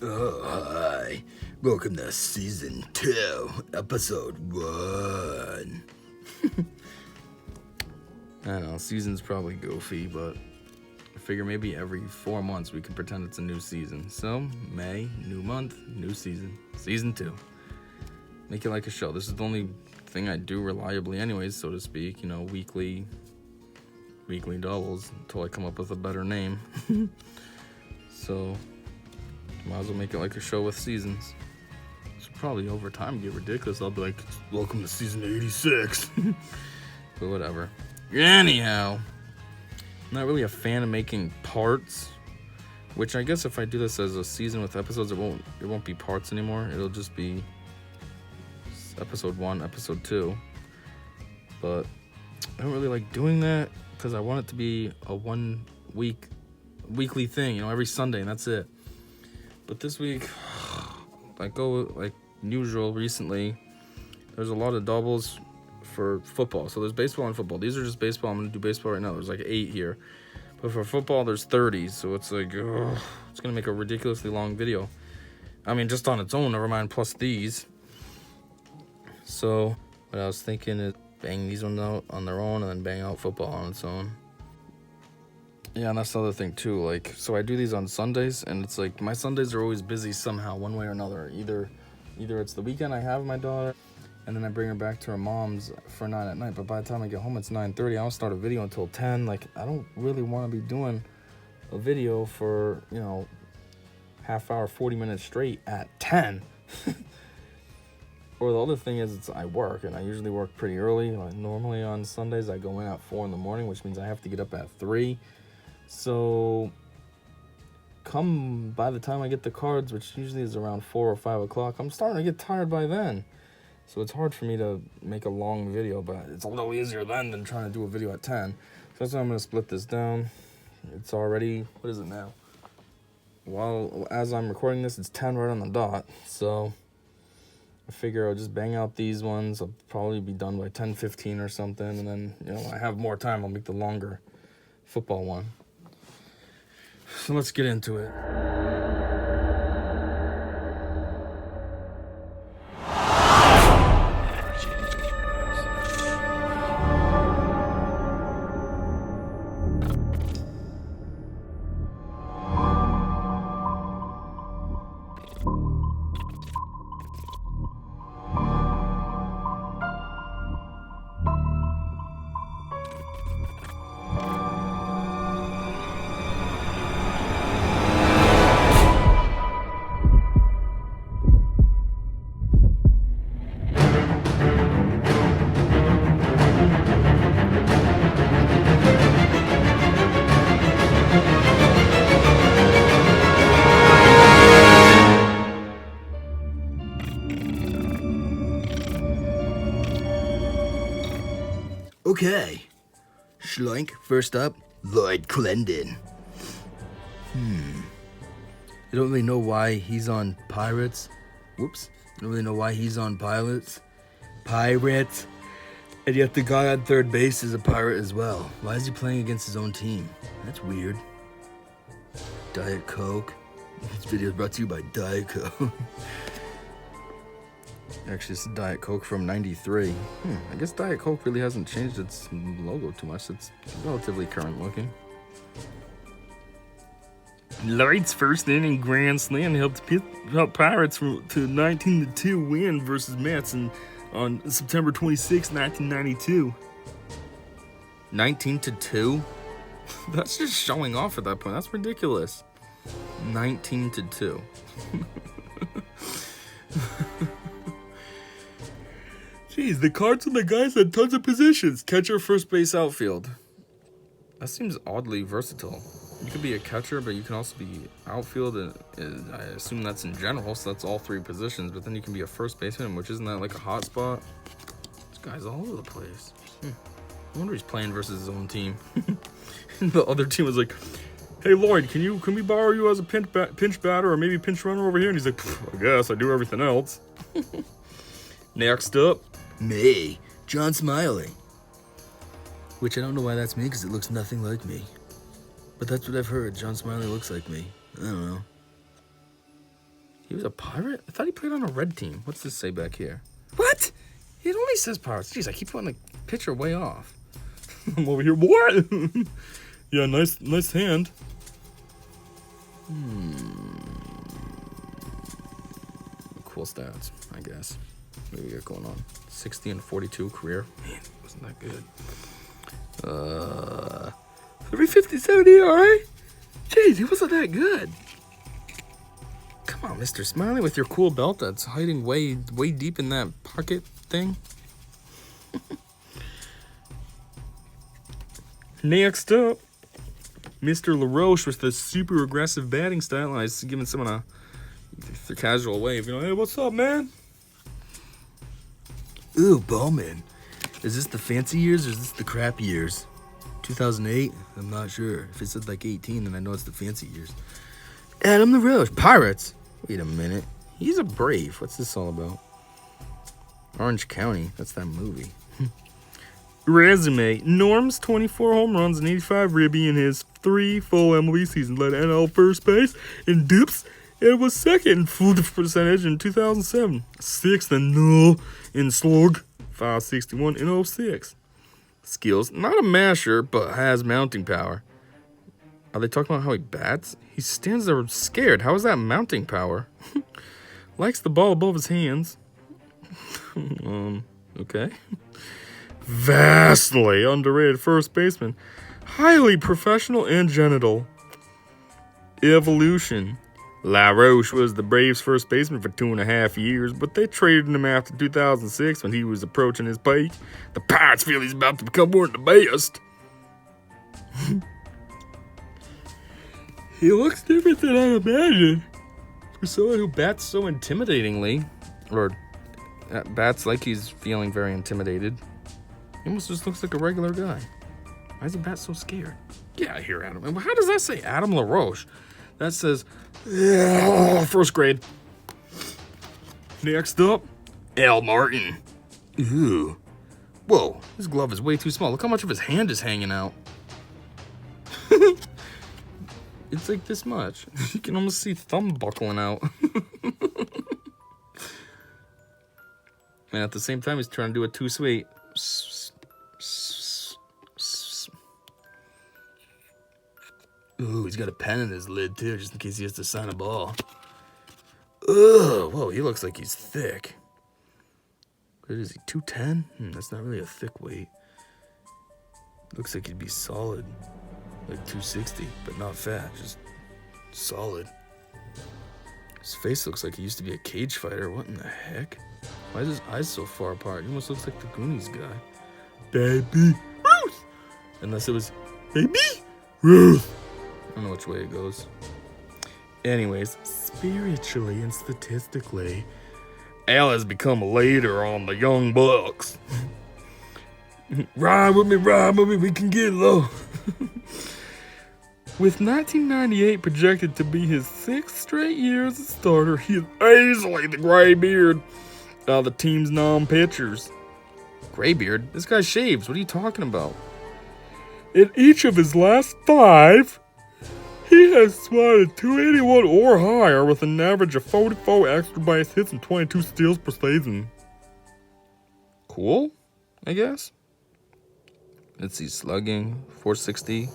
Oh, hi. Welcome to Season 2, Episode 1. I don't know, season's probably goofy, but I figure maybe every 4 months we can pretend it's a new season. So, May, new month, new season. Season 2. Make it like a show. This is the only thing I do reliably anyways, so to speak. You know, weekly doubles until I come up with a better name. So, might as well make it like a show with seasons. So probably over time get ridiculous. I'll be like, welcome to season 86. But whatever. Anyhow, I'm not really a fan of making parts, which I guess if I do this as a season with episodes, it won't be parts anymore. It'll just be episode 1, episode 2. But I don't really like doing that because I want it to be a weekly thing, you know, every Sunday, and that's it. But this week, like usual recently, there's a lot of doubles for football. So there's baseball and football. These are just baseball. I'm going to do baseball right now. There's like 8 here. But for football, there's 30. So it's like, it's going to make a ridiculously long video. I mean, just on its own, never mind plus these. So what I was thinking is bang these ones out on their own and then bang out football on its own. Yeah, and that's the other thing too. Like, so I do these on Sundays, and it's like my Sundays are always busy somehow, one way or another. Either it's the weekend I have my daughter, and then I bring her back to her mom's for 9 at night. But by the time I get home, it's 9:30. I don't start a video until 10. Like, I don't really want to be doing a video for, you know, half hour, 40 minutes straight at 10. Or the other thing is, I work, and I usually work pretty early. Like, normally on Sundays, I go in at 4 in the morning, which means I have to get up at 3. So, by the time I get the cards, which usually is around 4 or 5 o'clock, I'm starting to get tired by then. So it's hard for me to make a long video, but it's a little easier then than trying to do a video at 10. So that's why I'm going to split this down. It's already, what is it now? Well, as I'm recording this, it's 10 right on the dot. So I figure I'll just bang out these ones. I'll probably be done by 10:15 or something. And then, you know, I have more time. I'll make the longer football one. So let's get into it. Okay. Schloink, first up, Lloyd Clendon. I don't really know why he's on Pirates. Whoops. I don't really know why he's on Pirates. And yet the guy on third base is a Pirate as well. Why is he playing against his own team? That's weird. Diet Coke. This video is brought to you by Diet Coke. Actually, it's Diet Coke from 93. I guess Diet Coke really hasn't changed its logo too much. It's relatively current looking. Lloyd's first inning grand slam helped Pirates to 19-2 win versus Mets on September 26, 1992. 19-2? That's just showing off at that point. That's ridiculous. 19-2. Jeez, the cards and the guys had tons of positions. Catcher, first base, outfield. That seems oddly versatile. You could be a catcher, but you can also be outfield, and I assume that's in general, so that's all 3 positions. But then you can be a first baseman, which isn't that like a hot spot? This guy's all over the place. I wonder he's playing versus his own team. And the other team was like, "Hey Lloyd, can we borrow you as a pinch batter or maybe pinch runner over here?" And he's like, "I guess I do everything else." Next up, Me, John Smiley. Which I don't know why that's me, because it looks nothing like me. But that's what I've heard. John Smiley looks like me. I don't know. He was a Pirate? I thought he played on a red team. What's this say back here? What? It only says Pirates. Jeez, I keep putting the picture way off. I'm over here. What? Yeah, nice hand. Cool stats, I guess. What do we got going on? 60 and 42 career. Man, wasn't that good. 357 ERA? Jeez, he wasn't that good. Come on, Mr. Smiley, with your cool belt that's hiding way deep in that pocket thing. Next up, Mr. LaRoche with the super aggressive batting style. I was giving someone a casual wave. You know, hey, what's up, man? Ooh, Bowman. Is this the fancy years or is this the crap years? 2008? I'm not sure. If it said like 18, then I know it's the fancy years. Adam LaRoche. Pirates. Wait a minute. He's a Brave. What's this all about? Orange County. That's that movie. Resume. Norm's 24 home runs and 85 ribby in his 3 full MLB seasons. Led NL first base in dips. It was second in full percentage in 2007. 6th and null in slug. 561 in 06. Skills. Not a masher, but has mounting power. Are they talking about how he bats? He stands there scared. How is that mounting power? Likes the ball above his hands. Okay. Vastly underrated first baseman. Highly professional and genital. Evolution. LaRoche was the Braves' first baseman for 2.5 years, but they traded him after 2006 when he was approaching his peak. The Pirates feel he's about to become one of the best. He looks different than I imagined. For someone who bats so intimidatingly, or bats like he's feeling very intimidated, he almost just looks like a regular guy. Why is he bat so scared? Get out of here, Adam. And how does that say Adam LaRoche? That says, first grade. Next up, Al Martin. Ooh. Whoa, his glove is way too small. Look how much of his hand is hanging out. It's like this much. You can almost see thumb buckling out. And at the same time, he's trying to do a too sweet. Ooh, he's got a pen in his lid, too, just in case he has to sign a ball. Ugh, whoa, he looks like he's thick. What is he, 210? That's not really a thick weight. Looks like he'd be solid. Like 260, but not fat, just solid. His face looks like he used to be a cage fighter. What in the heck? Why is his eyes so far apart? He almost looks like the Goonies guy. Baby Ruth! Unless it was Baby Ruth. I don't know which way it goes. Anyways, spiritually and statistically, Al has become a leader on the Young Bucks. Ride with me, we can get low. With 1998 projected to be his 6th straight year as a starter, he is easily the graybeard of the team's non-pitchers. Graybeard? This guy shaves. What are you talking about? In each of his last 5, he has swatted 281 or higher with an average of 44 extra base hits and 22 steals per season. Cool, I guess. Let's see, slugging, 460.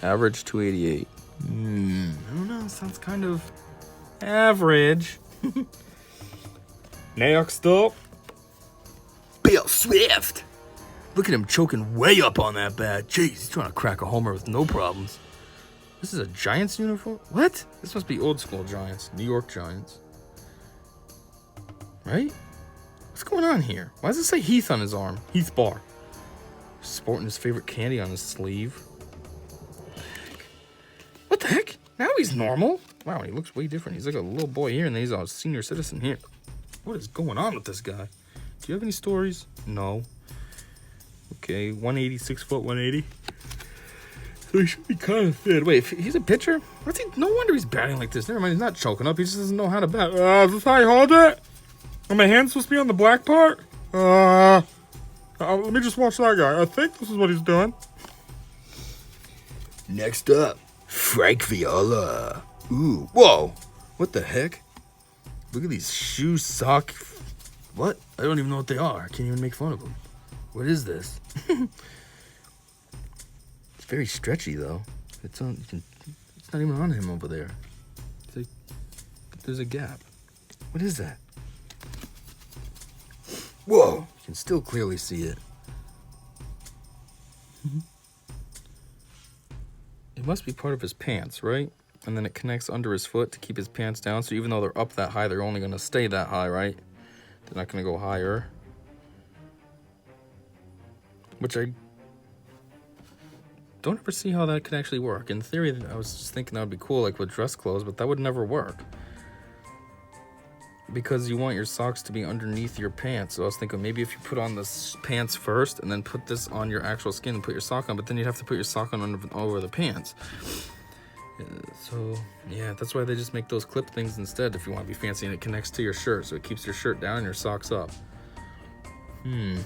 Average 288. I don't know. Sounds kind of average. Next up, Bill Swift. Look at him choking way up on that bat. Jeez, he's trying to crack a homer with no problems. This is a Giants uniform? What? This must be old school Giants. New York Giants. Right? What's going on here? Why does it say Heath on his arm? Heath Bar. Sporting his favorite candy on his sleeve. What the heck? Now he's normal. Wow, he looks way different. He's like a little boy here, and then he's a senior citizen here. What is going on with this guy? Do you have any stories? No. Okay, 186 foot, 180. So he should be kind of thin. Wait, if he's a pitcher? What's he? No wonder he's batting like this. Never mind, he's not choking up. He just doesn't know how to bat. Is this how you hold it? Are my hands supposed to be on the black part? Let me just watch that guy. I think this is what he's doing. Next up, Frank Viola. Ooh, whoa. What the heck? Look at these shoe sock. What? I don't even know what they are. I can't even make fun of them. What is this? It's very stretchy though. It's on. It's not even on him over there. It's like, there's a gap. What is that? Whoa! You can still clearly see it. It must be part of his pants, right? And then it connects under his foot to keep his pants down. So even though they're up that high, they're only going to stay that high, right? They're not going to go higher. Which I don't ever see how that could actually work. In theory, I was just thinking that would be cool, like with dress clothes, but that would never work. Because you want your socks to be underneath your pants. So I was thinking maybe if you put on the pants first and then put this on your actual skin and put your sock on, but then you'd have to put your sock on over the pants. So yeah, that's why they just make those clip things instead if you want to be fancy, and it connects to your shirt, so it keeps your shirt down and your socks up. It's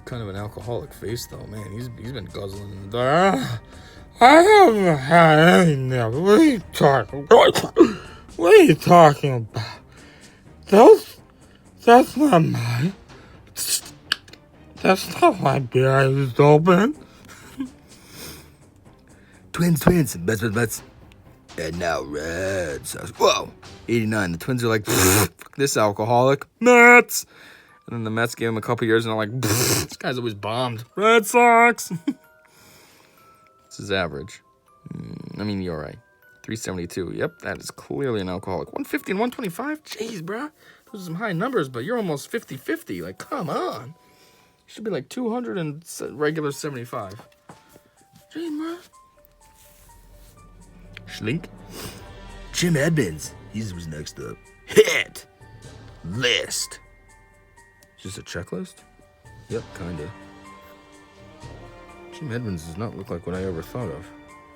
kind of an alcoholic face though, man. He's been guzzling in the dark. I haven't had any never. What are you talking about? What are you talking about? That's not mine. That's not my beer I just opened. Twins, butts. And now Red Sox. Whoa! 89. The Twins are like, fuck this alcoholic. Mets! And then the Mets gave him a couple years and they're like, this guy's always bombed. Red Sox! This is average. I mean, you're right. 372. Yep, that is clearly an alcoholic. 150 and 125? Jeez, bro. Those are some high numbers, but you're almost 50-50. Like, come on. You should be like 200 and regular 75. Jeez, bro. Schlink. Jim Edmonds. He was next up. Hit. List. Is this a checklist? Yep, kinda. Jim Edmonds does not look like what I ever thought of.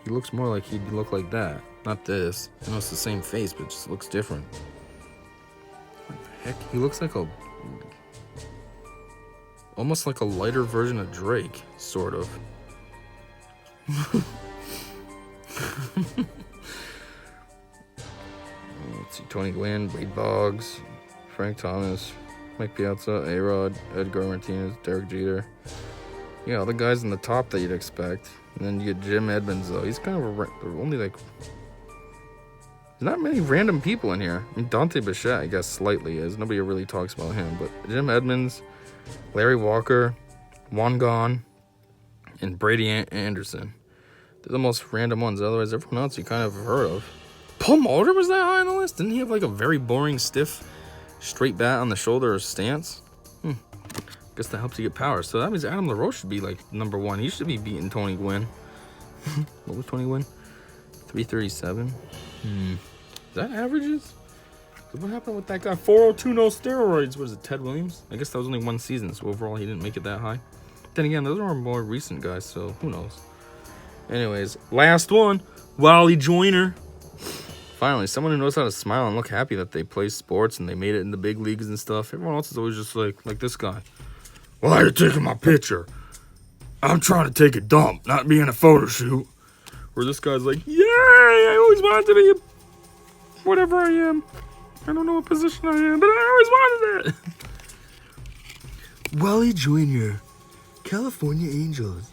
He looks more like he'd look like that. Not this. I know it's the same face, but it just looks different. What the heck? He looks like almost like a lighter version of Drake, sort of. Let's see, Tony Gwynn, Wade Boggs, Frank Thomas, Mike Piazza, A-Rod, Edgar Martinez, Derek Jeter. Yeah, all the guys in the top that you'd expect. And then you get Jim Edmonds, though. He's kind of only like... There's not many random people in here. I mean, Dante Bichette, I guess, slightly is. Nobody really talks about him. But Jim Edmonds, Larry Walker, Juan Gone, and Brady Anderson. They're the most random ones. Otherwise, everyone else you kind of have heard of. Paul Molitor was that high on the list? Didn't he have like a very boring, stiff, straight bat on the shoulder or stance? Guess that helps you get power. So that means Adam LaRoche should be like number one. He should be beating Tony Gwynn. What was Tony Gwynn? 337. Is that averages? So what happened with that guy? 402, no steroids. What is it, Ted Williams? I guess that was only one season, so overall he didn't make it that high. Then again, those are more recent guys, so who knows? Anyways, last one. Wally Joyner. Finally, someone who knows how to smile and look happy that they play sports and they made it in the big leagues and stuff. Everyone else is always just like this guy. Why are you taking my picture? I'm trying to take a dump, not be in a photo shoot. Where this guy's like, yay, I always wanted to be whatever I am. I don't know what position I am, but I always wanted it. Wally Jr., California Angels.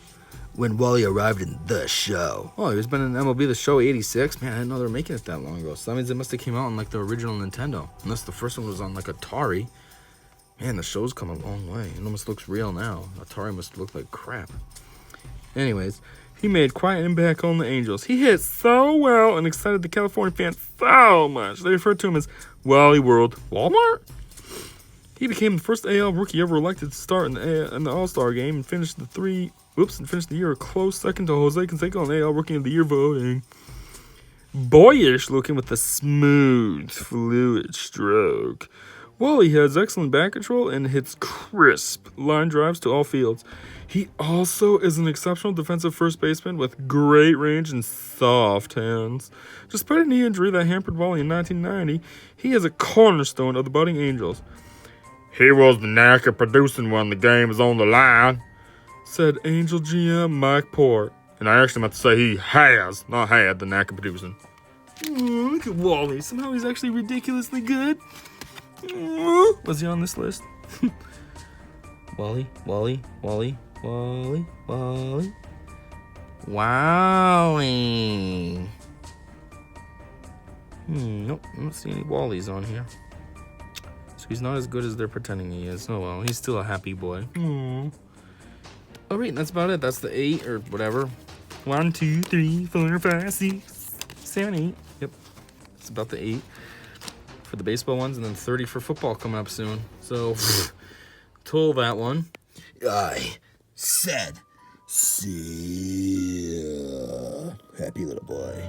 When Wally arrived in The Show. Oh, he's been in MLB The Show 86. Man, I didn't know they were making it that long ago. So that means it must have came out on like the original Nintendo. Unless the first one was on like Atari. Man, the show's come a long way. It almost looks real now. Atari must look like crap. Anyways, he made quite an impact on the Angels. He hit so well and excited the California fans so much. They referred to him as Wally World Walmart. He became the first AL rookie ever elected to start in the All-Star game and finished the year a close second to Jose Canseco on AL Rookie of the Year voting. Boyish looking with a smooth, fluid stroke. Wally has excellent bat control and hits crisp line drives to all fields. He also is an exceptional defensive first baseman with great range and soft hands. Despite a knee injury that hampered Wally in 1990, he is a cornerstone of the budding Angels. He was the knack of producing when the game is on the line, said Angel GM Mike Port. And I actually meant to say he has, not had, the knack of producing. Oh, look at Wally. Somehow he's actually ridiculously good. Oh, was he on this list? Wally. Wally. Wowie. Nope, I don't see any Wallies on here. So he's not as good as they're pretending he is. Oh well, he's still a happy boy. Alright, that's about it. That's the 8 or whatever. 1, 2, 3, 4, 5, 6, 7, 8. Yep. It's about the 8 for the baseball ones, and then 30 for football coming up soon. So, total that one. I said, see ya. Happy little boy.